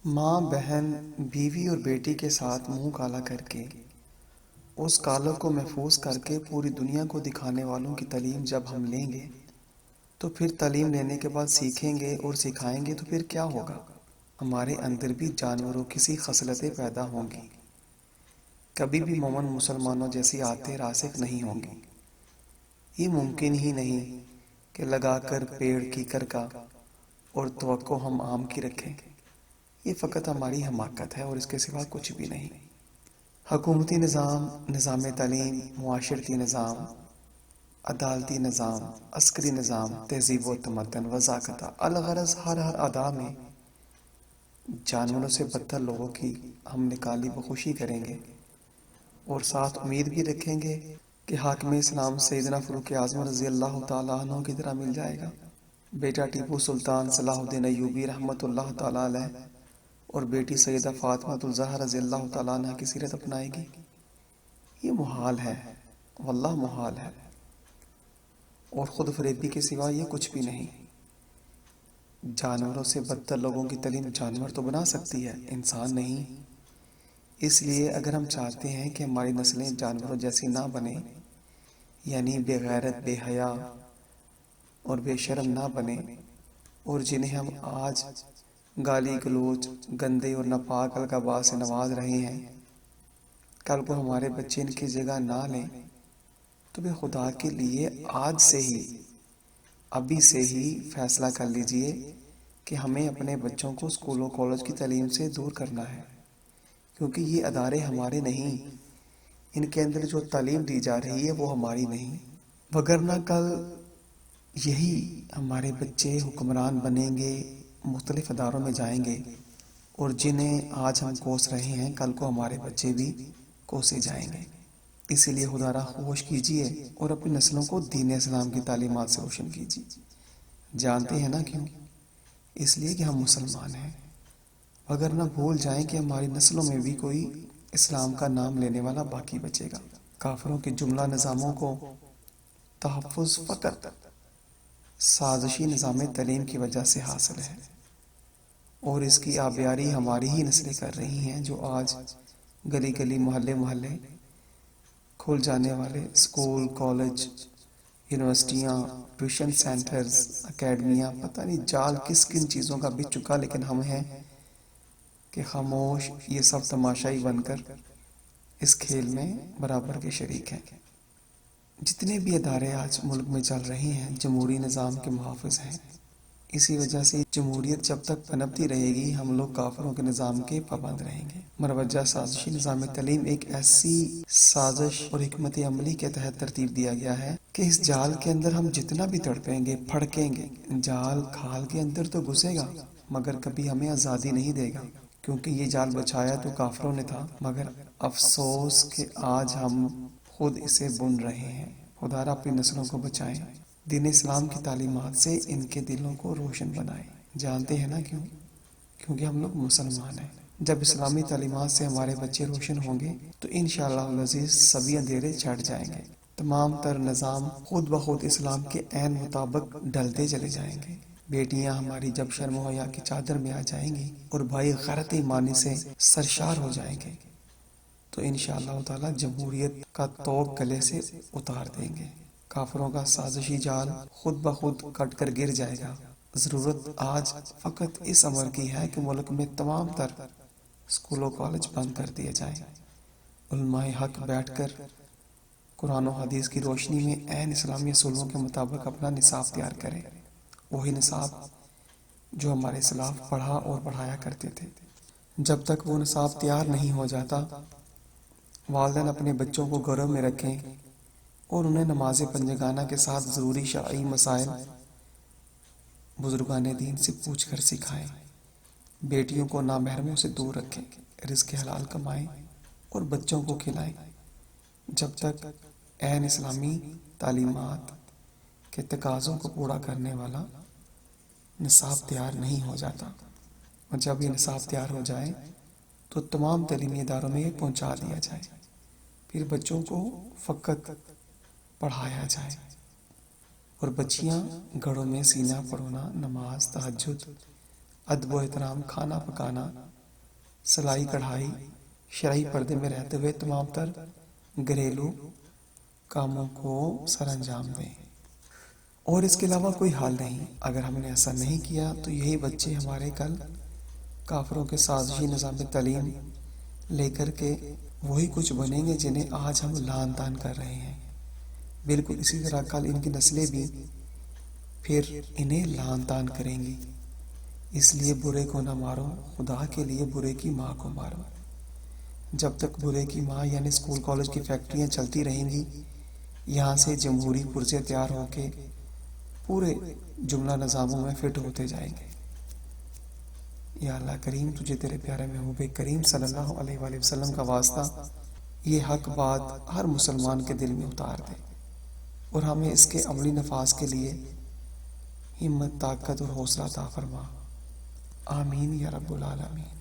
ماں، بہن، بیوی اور بیٹی کے ساتھ منہ کالا کر کے، اس کالر کو محفوظ کر کے پوری دنیا کو دکھانے والوں کی تعلیم جب ہم لیں گے تو پھر تعلیم لینے کے بعد سیکھیں گے اور سکھائیں گے تو پھر کیا ہوگا؟ ہمارے اندر بھی جانوروں کی سی خصلتیں پیدا ہوں گی، کبھی بھی مومن مسلمانوں جیسی عادتیں راسخ نہیں ہوں گی۔ یہ ممکن ہی نہیں کہ لگا کر پیڑ کی کرکا اور توقع ہم آم کی رکھیں۔ یہ فقط ہماری حماقت ہے اور اس کے سوا کچھ بھی نہیں۔ حکومتی نظام، نظام تعلیم، معاشرتی نظام، عدالتی نظام، عسکری نظام، تہذیب و تمدن، وضاقتہ، الغرض ہر ادا میں جانوروں سے بدتر لوگوں کی ہم نکالی بخوشی کریں گے، اور ساتھ امید بھی رکھیں گے کہ حاکم اسلام سیدنا فاروق اعظم رضی اللہ تعالیٰ عنہ کی طرح مل جائے گا، بیٹا ٹیپو سلطان صلاح الدین ایوبی رحمۃ اللہ تعالیٰ علیہ اور بیٹی سیدہ فاطمہ الزہرا رضی اللہ تعالیٰ عنہ کی سیرت اپنائے گی۔ یہ محال ہے، واللہ محال ہے، اور خود فریبی کے سوا یہ کچھ بھی نہیں۔ جانوروں سے بدتر لوگوں کی تعلیم جانور تو بنا سکتی ہے، انسان نہیں۔ اس لیے اگر ہم چاہتے ہیں کہ ہماری نسلیں جانوروں جیسی نہ بنیں، یعنی بے غیرت، بے حیا اور بے شرم نہ بنیں، اور جنہیں ہم آج گالی گلوچ، گندے اور ناپاک القابات سے نواز رہے ہیں، کل کو ہمارے بچے ان کی جگہ نہ لیں، تو بے خدا کے لیے آج سے ہی، ابھی سے ہی فیصلہ کر لیجئے کہ ہمیں اپنے بچوں کو اسکول و کالج کی تعلیم سے دور کرنا ہے، کیونکہ یہ ادارے ہمارے نہیں، ان کے اندر جو تعلیم دی جا رہی ہے وہ ہماری نہیں، وگرنہ کل یہی ہمارے بچے حکمران بنیں گے، مختلف اداروں میں جائیں گے، اور جنہیں آج ہم کوس رہے ہیں کل کو ہمارے بچے بھی کوسے جائیں گے۔ اسی لیے خدا را خوش کیجئے اور اپنی نسلوں کو دین اسلام کی تعلیمات سے روشن کیجئے۔ جانتے ہیں نا کیوں؟ اس لیے کہ ہم مسلمان ہیں، وگرنہ بھول جائیں کہ ہماری نسلوں میں بھی کوئی اسلام کا نام لینے والا باقی بچے گا۔ کافروں کے جملہ نظاموں کو تحفظ فقط سازشی نظام تعلیم کی وجہ سے حاصل ہے، اور اس کی آبیاری ہماری ہی نسلیں کر رہی ہیں، جو آج گلی گلی، محلے محلے کھل جانے والے اسکول، کالج، یونیورسٹیاں، ٹیوشن سینٹرز، اکیڈمیاں، پتہ نہیں جال کس کن چیزوں کا بچ چکا، لیکن ہم ہیں کہ خاموش یہ سب تماشائی بن کر اس کھیل میں برابر کے شریک ہیں۔ جتنے بھی ادارے آج ملک میں چل رہے ہیں جمہوری نظام کے محافظ ہیں۔ اسی وجہ سے جمہوریت جب تک پنپتی رہے گی ہم لوگ کافروں کے نظام کے پابند رہیں گے۔ مروجہ سازشی نظام تعلیم ایک ایسی سازش اور حکمت عملی کے تحت ترتیب دیا گیا ہے کہ اس جال کے اندر ہم جتنا بھی تڑپیں گے، پھڑکیں گے، جال کھال کے اندر تو گھسے گا مگر کبھی ہمیں آزادی نہیں دے گا، کیونکہ یہ جال بچھایا تو کافروں نے تھا، مگر افسوس کہ آج ہم خود اسے بن رہے ہیں۔ خدا را اپنی نسلوں کو بچائیں، دین اسلام کی تعلیمات سے ان کے دلوں کو روشن بنائیں۔ جانتے ہیں نا کیوں؟ کیونکہ ہم لوگ مسلمان ہیں۔ جب اسلامی تعلیمات سے ہمارے بچے روشن ہوں گے تو انشاءاللہ العزیز سبھی اندھیرے چھٹ جائیں گے، تمام تر نظام خود بخود اسلام کے عین مطابق ڈلتے چلے جائیں گے۔ بیٹیاں ہماری جب شرم و حیا کی چادر میں آ جائیں گی اور بھائی غیرت ایمانی سے سرشار ہو جائیں گے تو انشاءاللہ تعالی جمہوریت کا طوق گلے سے اتار دیں گے، کافروں کا سازشی جال خود بخود کٹ کر گر جائے گا۔ ضرورت آج فقط اس امر کی ہے کہ ملک میں تمام تر اسکول و کالج بند کر دیے جائیں، علماء حق بیٹھ کر قرآن و حدیث کی روشنی میں عین اسلامی اصولوں کے مطابق اپنا نصاب تیار کریں، وہی نصاب جو ہمارے سلاف پڑھا اور پڑھایا کرتے تھے۔ جب تک وہ نصاب تیار نہیں ہو جاتا والدین اپنے بچوں کو گھروں میں رکھیں اور انہیں نماز پنجگانہ کے ساتھ ضروری شرعی مسائل بزرگان دین سے پوچھ کر سکھائیں۔ بیٹیوں کو نامحرموں سے دور رکھیں، رزق حلال کمائیں اور بچوں کو کھلائیں، جب تک عین اسلامی تعلیمات کے تقاضوں کو پورا کرنے والا نصاب تیار نہیں ہو جاتا۔ اور جب یہ نصاب تیار ہو جائے تو تمام تعلیمی اداروں میں یہ پہنچا دیا جائے، پھر بچوں کو فقط پڑھایا جائے اور بچیاں گھروں میں سینہ پڑھنا، نماز، تہجد، ادب و احترام، کھانا پکانا سلائی کڑھائی شرعی پردے میں رہتے ہوئے تمام تر گھریلو کاموں کو سر انجام دیں، اور اس کے علاوہ کوئی حال نہیں۔ اگر ہم نے ایسا نہیں کیا تو یہی بچے ہمارے کل کافروں کے سازشی نظام تعلیم لے کر کے وہی کچھ بنیں گے جنہیں آج ہم لعن طعن کر رہے ہیں۔ بالکل اسی طرح کل ان کی نسلیں بھی پھر انہیں لعن طعن کریں گی۔ اس لیے برے کو نہ مارو، خدا کے لیے برے کی ماں کو مارو۔ جب تک برے کی ماں یعنی اسکول کالج کی فیکٹریاں چلتی رہیں گی، یہاں سے جمہوری پرزے تیار ہو کے پورے جملہ نظاموں میں فٹ ہوتے جائیں گے۔ یا اللہ کریم تجھے تیرے پیارے محبوب کریم صلی اللہ علیہ وآلہ وسلم کا واسطہ یہ حق بات ہر مسلمان کے دل میں اتار دے، اور ہمیں اس کے عملی نفاذ کے لیے ہمت، طاقت اور حوصلہ عطا فرما۔ آمین یا رب العالمین۔